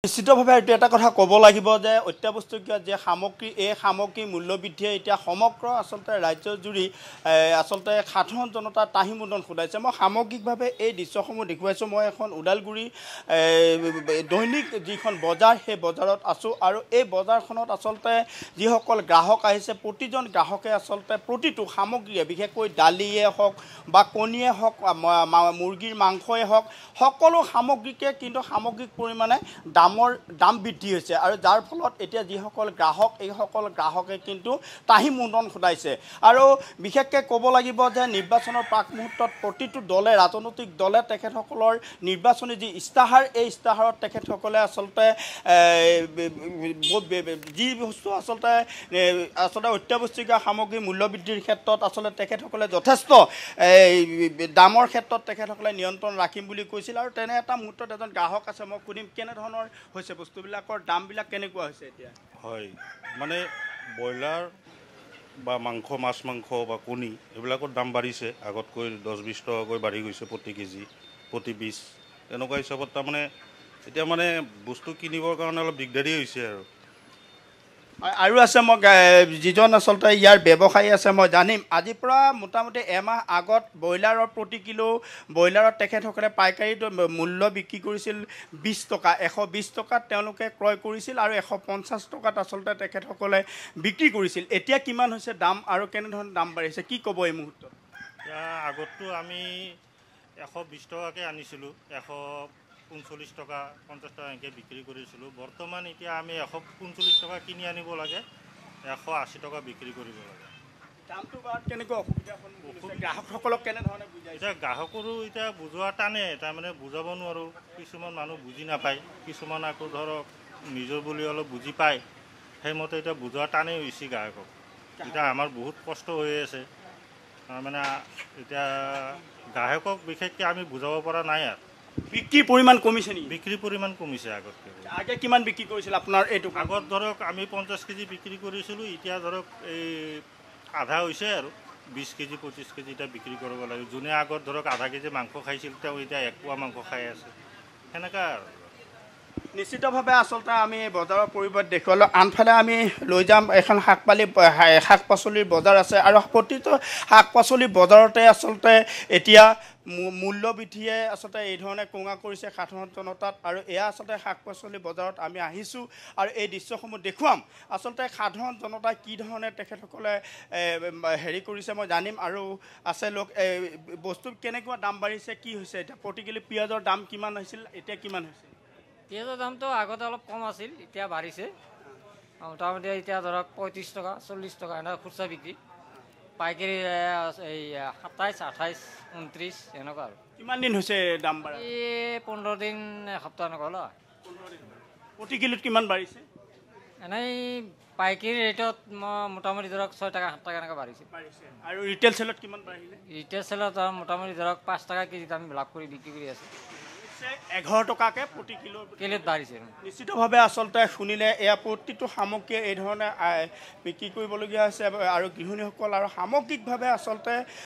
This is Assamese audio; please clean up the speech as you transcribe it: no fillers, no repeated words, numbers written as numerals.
নিশ্চিতভাৱে এইটো এটা কথা ক'ব লাগিব যে অত্যাৱশ্যকীয় যে সামগ্ৰী এই সামগ্ৰী মূল্যবৃদ্ধিয়ে এতিয়া সমগ্ৰ আচলতে ৰাজ্যজুৰি আচলতে সাধাৰণ জনতাৰ তাহিমুদন খুদাইছে। মই সামগ্ৰিকভাৱে এই দৃশ্যসমূহ দেখুৱাইছোঁ। মই এখন ওদালগুৰি দৈনিক যিখন বজাৰ সেই বজাৰত আছোঁ আৰু এই বজাৰখনত আচলতে যিসকল গ্ৰাহক আহিছে প্ৰতিজন গ্ৰাহকে আচলতে প্ৰতিটো সামগ্ৰীয়ে বিশেষকৈ দালিয়ে হওক বা কণীয়ে হওক মুৰ্গীৰ মাংসই হওক সকলো সামগ্ৰীকে কিন্তু সামগ্ৰিক পৰিমাণে দাম বৃদ্ধি হৈছে আৰু যাৰ ফলত এতিয়া যিসকল গ্ৰাহক এইসকল গ্ৰাহকে কিন্তু তাহিমুদন খুদাইছে। আৰু বিশেষকৈ ক'ব লাগিব যে নিৰ্বাচনৰ প্ৰাক মুহূৰ্তত প্ৰতিটো দলে ৰাজনৈতিক দলে তেখেতসকলৰ নিৰ্বাচনী যি ইস্তাহাৰ এই ইস্তাহাৰত তেখেতসকলে আচলতে যি বস্তু আচলতে অত্যাৱশ্যকীয় সামগ্ৰী মূল্যবৃদ্ধিৰ ক্ষেত্ৰত আচলতে তেখেতসকলে যথেষ্ট দামৰ ক্ষেত্ৰত তেখেতসকলে নিয়ন্ত্ৰণ ৰাখিম বুলি কৈছিল। আৰু তেনে এটা মুহূৰ্তত এজন গ্ৰাহক আছে, মই সুধিম কেনেধৰণৰ হৈছে বস্তুবিলাকৰ দামবিলাক কেনেকুৱা হৈছে এতিয়া? হয়, মানে ব্ৰইলাৰ বা মাছ মাংস বা কণী এইবিলাকৰ দাম বাঢ়িছে। আগতকৈ 10-20 টকাকৈ বাঢ়ি গৈছে প্ৰতি কেজি প্ৰতি পিচ। তেনেকুৱা হিচাপত তাৰমানে এতিয়া মানে বস্তু কিনিবৰ কাৰণে অলপ দিগদাৰী হৈছে আৰু আছে মই যিজন আচলতে ইয়াৰ ব্যৱসায়ী আছে মই জানিম আজিৰ পৰা মোটামুটি এমাহ আগত ব্ৰইলাৰৰ প্ৰতি কিলো ব্ৰইলাৰত তেখেতসকলে পাইকাৰীত মূল্য বিক্ৰী কৰিছিল 20 টকা, 120 টকাত তেওঁলোকে ক্ৰয় কৰিছিল আৰু 150 টকাত আচলতে তেখেতসকলে বিক্ৰী কৰিছিল। এতিয়া কিমান হৈছে দাম আৰু কেনেধৰণৰ দাম বাঢ়িছে কি ক'ব এই মুহূৰ্তত? আগততো আমি 120 টকাকৈ আনিছিলোঁ, 139 টকা 50 টকা এনেকৈ বিক্ৰী কৰিছিলোঁ। বৰ্তমান এতিয়া আমি 139 টকা কিনি আনিব লাগে, 180 টকা বিক্ৰী কৰিব লাগে। দামটো বাদ কেনেকুৱা অসুবিধা গ্ৰাহকসকলক কেনেধৰণে বুজায়? এতিয়া গ্ৰাহকৰো এতিয়া বুজোৱা টানে, তাৰমানে বুজাব নোৱাৰোঁ। কিছুমান মানুহ বুজি নাপায়, কিছুমান আকৌ ধৰক নিজৰ বুলি অলপ বুজি পায়। সেইমতে এতিয়া বুজোৱা টানেই হৈছে গ্ৰাহকক। এতিয়া আমাৰ বহুত কষ্ট হৈ আছে, তাৰমানে এতিয়া গ্ৰাহকক বিশেষকৈ আমি বুজাব পৰা নাই। আৰু বিক্ৰীৰ পৰিমাণ কমিছে নেকি? বিক্ৰীৰ পৰিমাণ কমিছে আগতকৈ। আগে কিমান বিক্ৰী কৰিছিল আপোনাৰ এইটো? আগত ধৰক আমি 50 কেজি বিক্ৰী কৰিছিলোঁ, এতিয়া ধৰক এই আধা হৈছে আৰু 20 কেজি 25 কেজি এতিয়া বিক্ৰী কৰিব লাগে। যোনে আগত ধৰক আধা কেজি মাংস খাইছিল তেওঁ এতিয়া 1 পোৱা মাংস খাই আছে, সেনেকুৱা আৰু। নিশ্চিতভাৱে আচলতে আমি বজাৰৰ পৰিৱেশ দেখুৱালোঁ। আনফালে আমি লৈ যাম এখন শাক পাচলিৰ বজাৰ আছে আৰু প্ৰতিটো শাক পাচলিৰ বজাৰতে আচলতে এতিয়া মূল্যবৃদ্ধিয়ে আচলতে এই ধৰণে কোঙা কৰিছে সাধাৰণ জনতাত। আৰু এয়া আচলতে শাক পাচলি বজাৰত আমি আহিছোঁ আৰু এই দৃশ্যসমূহ দেখুৱাম আচলতে সাধাৰণ জনতাই কি ধৰণে তেখেতসকলে হেৰি কৰিছে মই জানিম। আৰু আছে লোক বস্তু কেনেকুৱা দাম বাঢ়িছে কি হৈছে এতিয়া? প্ৰতি কিলো পিঁয়াজৰ দাম কিমান হৈছিল এতিয়া কিমান হৈছে? পিঁয়াজৰ দামটো আগতে অলপ কম আছিল, এতিয়া বাঢ়িছে। মোটামুটি এতিয়া ধৰক 35 টকা 40 টকা এনেকুৱা খুচুৰা বিক্ৰী, পাইকাৰী এই 27, 28, 29 এনেকুৱা আৰু। কিমান দিন হৈছে দাম বাঢ়া? এই 15 দিন এসপ্তাহ এনেকুৱা হ'ল। প্ৰতি কিলোত কিমান বাঢ়িছে? এনেই পাইকাৰী ৰেটত মোটামুটি ধৰক 6 টকা 7 টকা এনেকৈ বাঢ়িছে। আৰু ৰিটেইল চেলত কিমান বাঢ়িলে? ৰিটেইল চেলত মোটামুটি ধৰক 5 টকা কেজিত আমি লাভ কৰি বিক্ৰী কৰি আছোঁ। 11 টকাকৈ প্ৰতি কিলোত বাঢ়িছে। নিশ্চিতভাৱে আচলতে শুনিলে এয়া প্ৰতিটো সামগ্ৰীয়ে এই ধৰণে বিক্ৰী কৰিবলগীয়া হৈছে আৰু গৃহিণীসকল আৰু সামগ্ৰিকভাৱে আচলতে